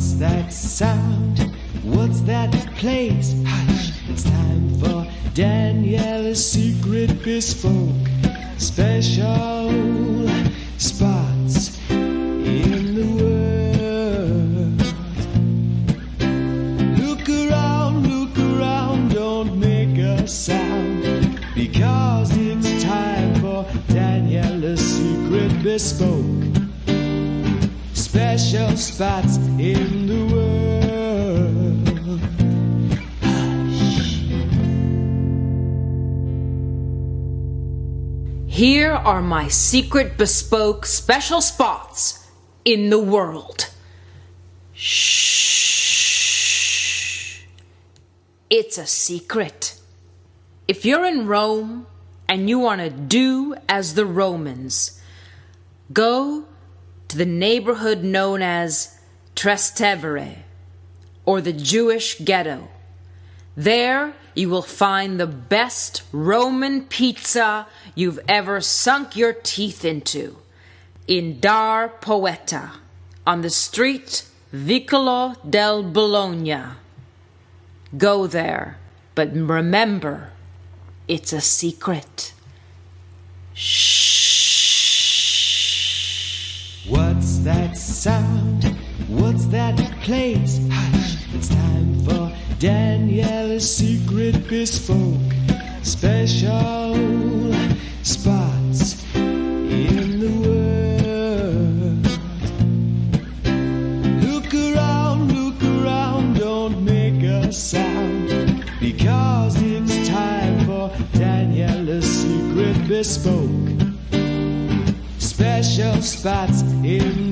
What's that sound? What's that place? Hush, it's time for Daniela's secret bespoke special spots in the world. Look around, don't make a sound, because it's time for Daniela's secret bespoke special spots in the world. Hush. Here are my secret bespoke special spots in the world. Shh. It's a secret. If you're in Rome and you want to do as the Romans, go to the neighborhood known as Trastevere, or the Jewish ghetto. There you will find the best Roman pizza you've ever sunk your teeth into, in Dar Poeta, on the street Vicolo del Bologna. Go there, but remember, it's a secret. Shh. What's that sound? What's that place? Hush, it's time for Daniela's secret bespoke special spots in the world. Look around, don't make a sound, because it's time for Daniela's secret bespoke special spots in